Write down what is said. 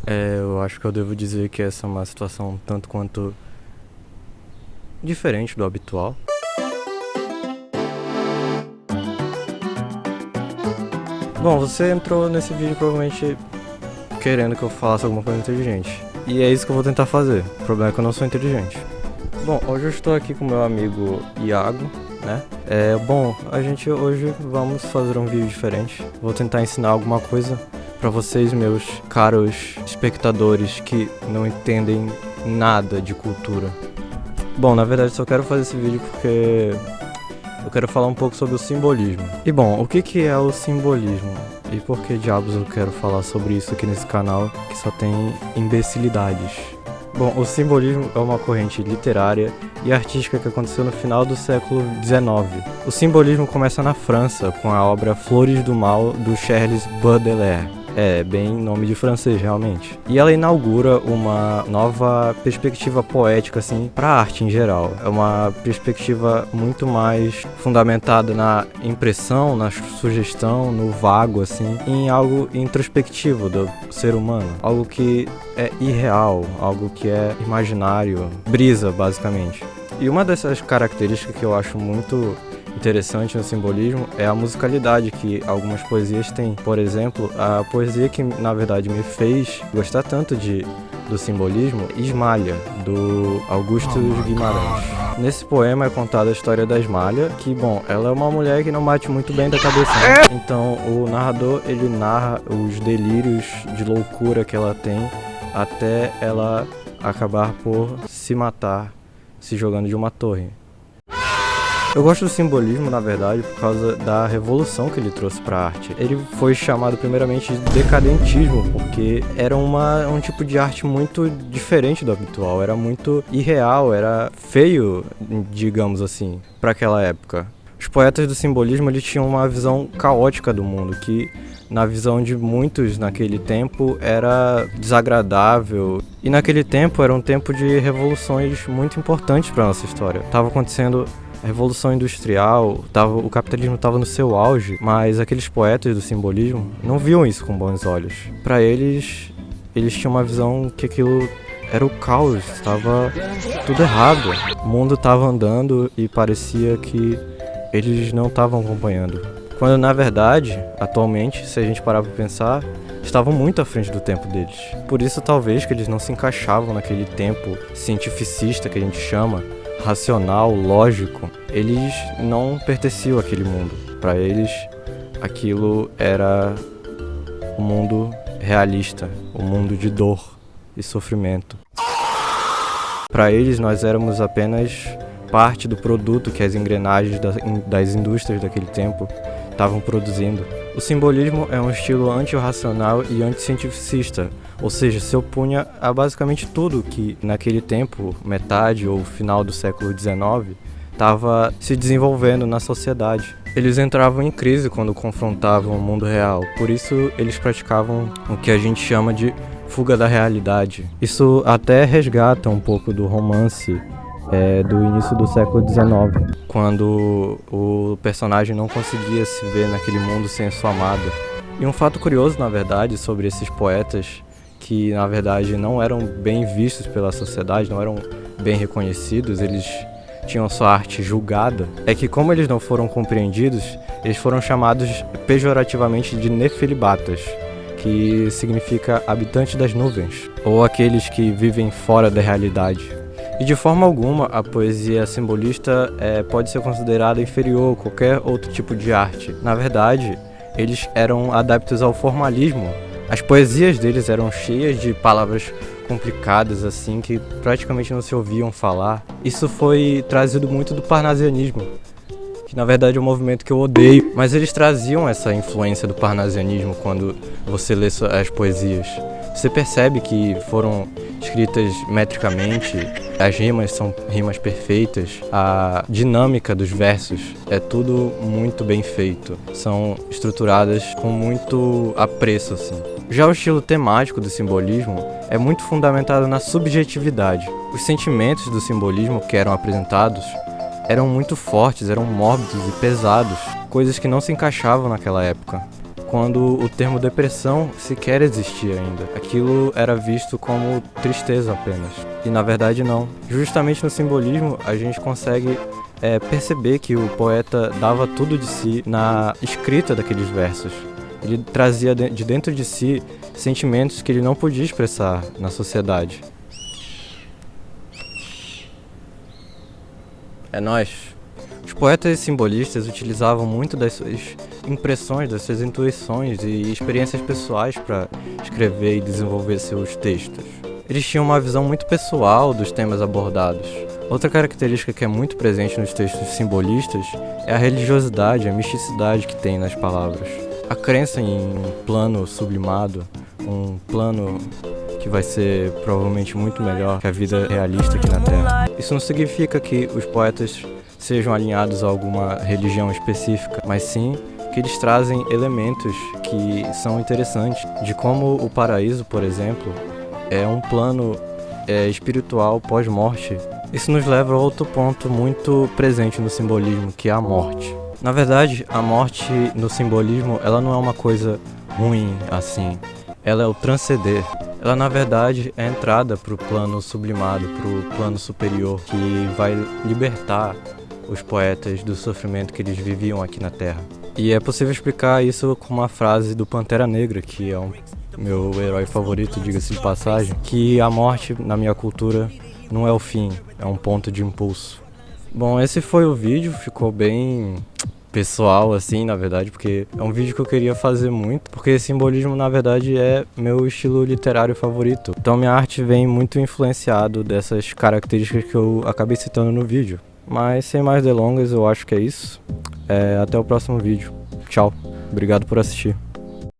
Eu acho que eu devo dizer que essa é uma situação tanto quanto diferente do habitual. Bom, você entrou nesse vídeo provavelmente querendo que eu falasse alguma coisa inteligente. E é isso que eu vou tentar fazer. O problema é que eu não sou inteligente. Bom, hoje eu estou aqui com meu amigo Iago, né? A gente hoje vamos fazer um vídeo diferente. Vou tentar ensinar alguma coisa pra vocês, meus caros espectadores que não entendem nada de cultura. Bom, na verdade só quero fazer esse vídeo porque eu quero falar um pouco sobre o simbolismo. E bom, o que é o simbolismo? E por que diabos eu quero falar sobre isso aqui nesse canal que só tem imbecilidades? Bom, o simbolismo é uma corrente literária e artística que aconteceu no final do século XIX. O simbolismo começa na França, com a obra Flores do Mal, do Charles Baudelaire. É, bem nome de francês, realmente. E ela inaugura uma nova perspectiva poética, assim, para a arte em geral. É uma perspectiva muito mais fundamentada na impressão, na sugestão, no vago, assim, em algo introspectivo do ser humano. Algo que é irreal, algo que é imaginário, brisa, basicamente. E uma dessas características que eu acho muito interessante no simbolismo é a musicalidade que algumas poesias têm. Por exemplo, a poesia que na verdade me fez gostar tanto do simbolismo, Esmalha, do Augusto Guimarães. Nesse poema é contada a história da Esmalha, que, bom, ela é uma mulher que não bate muito bem da cabeça, né? Então o narrador, ele narra os delírios de loucura que ela tem até ela acabar por se matar se jogando de uma torre. Eu gosto do simbolismo, na verdade, por causa da revolução que ele trouxe para a arte. Ele foi chamado primeiramente de decadentismo, porque era um tipo de arte muito diferente do habitual, era muito irreal, era feio, digamos assim, para aquela época. Os poetas do simbolismo, eles tinham uma visão caótica do mundo, que na visão de muitos naquele tempo era desagradável. E naquele tempo era um tempo de revoluções muito importantes para nossa história. Estava acontecendo a Revolução Industrial, o capitalismo estava no seu auge, mas aqueles poetas do simbolismo não viam isso com bons olhos. Para eles tinham uma visão que aquilo era o caos, estava tudo errado. O mundo estava andando e parecia que eles não estavam acompanhando. Quando na verdade, atualmente, se a gente parar para pensar, estavam muito à frente do tempo deles. Por isso talvez que eles não se encaixavam naquele tempo cientificista que a gente chama, racional, lógico. Eles não pertenciam àquele mundo. Para eles, aquilo era o mundo realista, o mundo de dor e sofrimento. Para eles, nós éramos apenas parte do produto que as engrenagens das indústrias daquele tempo estavam produzindo. O simbolismo é um estilo antirracional e anticientificista, ou seja, se opunha a basicamente tudo que naquele tempo, metade ou final do século XIX, estava se desenvolvendo na sociedade. Eles entravam em crise quando confrontavam o mundo real, por isso eles praticavam o que a gente chama de fuga da realidade. Isso até resgata um pouco do romance do início do século XIX, quando o personagem não conseguia se ver naquele mundo sem a sua amada. E um fato curioso, na verdade, sobre esses poetas, que na verdade não eram bem vistos pela sociedade, não eram bem reconhecidos, eles tinham sua arte julgada, é que como eles não foram compreendidos, eles foram chamados pejorativamente de nefelibatas, que significa habitante das nuvens, ou aqueles que vivem fora da realidade. E de forma alguma, a poesia simbolista pode ser considerada inferior a qualquer outro tipo de arte. Na verdade, eles eram adeptos ao formalismo. As poesias deles eram cheias de palavras complicadas, assim, que praticamente não se ouviam falar. Isso foi trazido muito do parnasianismo, que na verdade é um movimento que eu odeio, mas eles traziam essa influência do parnasianismo quando você lê as poesias. Você percebe que foram escritas metricamente, as rimas são rimas perfeitas, a dinâmica dos versos é tudo muito bem feito, são estruturadas com muito apreço, assim. Já o estilo temático do simbolismo é muito fundamentado na subjetividade. Os sentimentos do simbolismo que eram apresentados eram muito fortes, eram mórbidos e pesados, coisas que não se encaixavam naquela época. quando o termo depressão sequer existia ainda. Aquilo era visto como tristeza apenas. E na verdade não. Justamente no simbolismo a gente consegue perceber que o poeta dava tudo de si na escrita daqueles versos. Ele trazia de dentro de si sentimentos que ele não podia expressar na sociedade. É nóis. Os poetas e simbolistas utilizavam muito das suas impressões, das suas intuições e experiências pessoais para escrever e desenvolver seus textos. Eles tinham uma visão muito pessoal dos temas abordados. Outra característica que é muito presente nos textos simbolistas é a religiosidade, a misticidade que tem nas palavras. A crença em um plano sublimado, um plano que vai ser provavelmente muito melhor que a vida realista aqui na Terra. Isso não significa que os poetas sejam alinhados a alguma religião específica, mas sim que eles trazem elementos que são interessantes, de como o paraíso, por exemplo, é um plano espiritual pós-morte. Isso nos leva a outro ponto muito presente no simbolismo, que é a morte. Na verdade, a morte no simbolismo, ela não é uma coisa ruim assim, ela é o transcender. Ela, na verdade, é a entrada para o plano sublimado, para o plano superior, que vai libertar os poetas do sofrimento que eles viviam aqui na Terra. E é possível explicar isso com uma frase do Pantera Negra, que é o meu herói favorito, diga-se de passagem, que a morte, na minha cultura, não é o fim, é um ponto de impulso. Bom, esse foi o vídeo, ficou bem pessoal assim, na verdade, porque é um vídeo que eu queria fazer muito, porque simbolismo, na verdade, é meu estilo literário favorito. Então minha arte vem muito influenciado dessas características que eu acabei citando no vídeo. Mas sem mais delongas, eu acho que é isso. Até o próximo vídeo. Tchau. Obrigado por assistir.